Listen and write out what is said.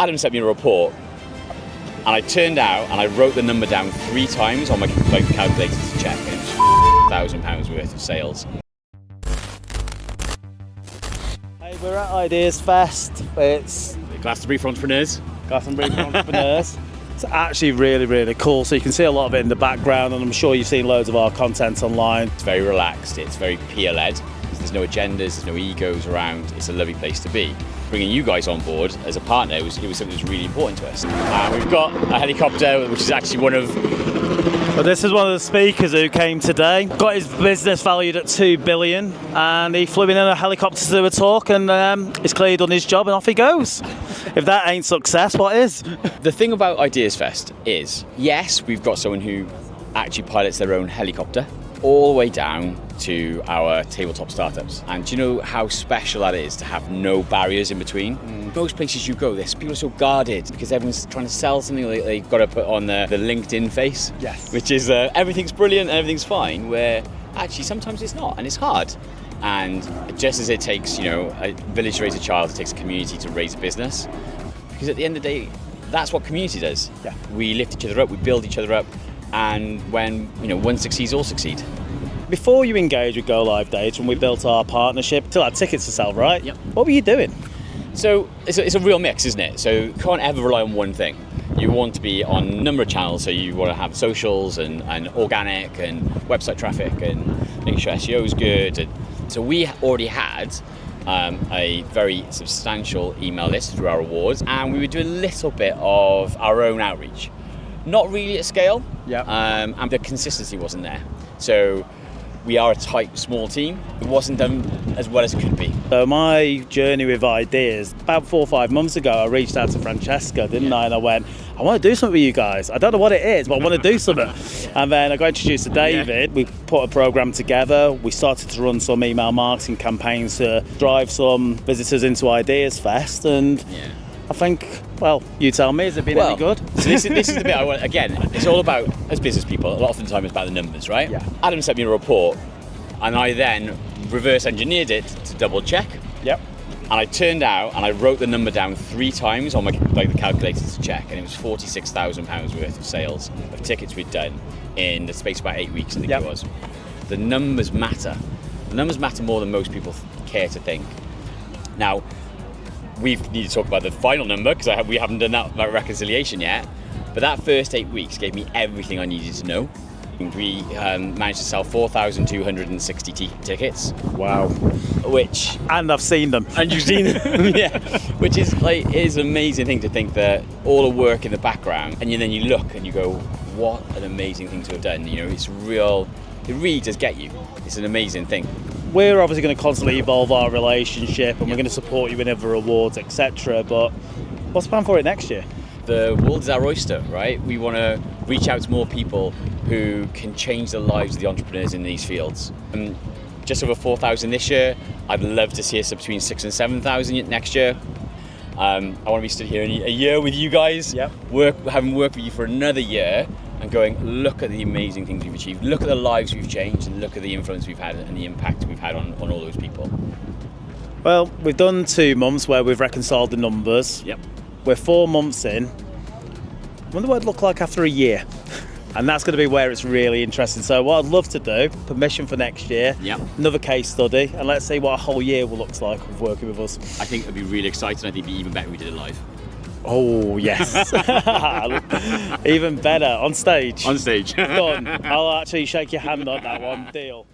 Adam sent me a report, and I turned out and I wrote the number down 3 times on my calculator to check, and it was £1,000 worth of sales. Hey, we're at Ideas Fest. It's Glastonbury for entrepreneurs. Glastonbury for entrepreneurs. It's actually really, really cool. So you can see a lot of it in the background, and I'm sure you've seen loads of our content online. It's very relaxed, it's very peer-led. There's no agendas, there's no egos around. It's a lovely place to be. Bringing you guys on board as a partner, it was something that was really important to us. We've got a helicopter, which is actually one of... So this is one of the speakers who came today. Got his business valued at 2 billion, and he flew in a helicopter to do a talk, and he's clearly done his job, and off he goes. If that ain't success, what is? The thing about Ideas Fest is, yes, we've got someone who actually pilots their own helicopter, all the way down to our tabletop startups. And do you know how special that is to have no barriers in between? Most places you go, people are so guarded because everyone's trying to sell something, they've got to put on the LinkedIn face. Yes. Which is everything's brilliant and everything's fine, where actually sometimes it's not, and it's hard. And just as it takes, a village to raise a child, it takes a community to raise a business. Because at the end of the day, that's what community does. Yeah. We lift each other up, we build each other up, and when one succeeds, all succeed. Before you engage with Go Live Dates, when we built our partnership, still had tickets to sell, right? Yep. What were you doing? So it's a real mix, isn't it? So you can't ever rely on one thing. You want to be on a number of channels, so you want to have socials and organic and website traffic and making sure SEO is good. And so we already had a very substantial email list through our awards, and we would do a little bit of our own outreach. Not really at scale, and the consistency wasn't there. So we are a tight, small team. It wasn't done as well as it could be. So my journey with ideas, about 4 or 5 months ago, I reached out to Francesca, didn't I? And I went, I want to do something with you guys. I don't know what it is, but I want to do something. And then I got introduced to David. We put a program together. We started to run some email marketing campaigns to drive some visitors into Ideas Fest. And I think, well, you tell me, has it been any good? So this is the bit I want, again, it's all about, as business people, a lot of the time it's about the numbers, right? Yeah. Adam sent me a report, and I then reverse engineered it to double check. Yep. And I turned out and I wrote the number down 3 times on my the calculator to check, and it was £46,000 worth of sales of tickets we'd done in the space of about 8 weeks, I think it was. The numbers matter. The numbers matter more than most people care to think. Now, we need to talk about the final number because we haven't done that reconciliation yet. But that first 8 weeks gave me everything I needed to know. We managed to sell 4,260 tickets. Wow. Which... And I've seen them. And you've seen them, yeah. Which is is an amazing thing to think that all the work in the background, and then you look and you go, what an amazing thing to have done. It's real, it really does get you. It's an amazing thing. We're obviously going to constantly evolve our relationship, and we're going to support you in other awards, etc. But what's the plan for it next year? The world is our oyster, right? We want to reach out to more people who can change the lives of the entrepreneurs in these fields. Just over 4,000 this year. I'd love to see us up between 6,000 and 7,000 next year. I want to be stood here in a year with you guys, having worked with you for another year, and going, look at the amazing things we've achieved, look at the lives we've changed, and look at the influence we've had and the impact we've had on all those people. Well, we've done 2 months where we've reconciled the numbers. Yep. We're 4 months in. I wonder what it'd look like after a year. And that's going to be where it's really interesting. So what I'd love to do, permission for next year, another case study, and let's see what a whole year will look like of working with us. I think it'd be really exciting. I think it'd be even better if we did it live. Oh, yes. Even better, on stage. On stage. Done. I'll actually shake your hand on that one. Deal.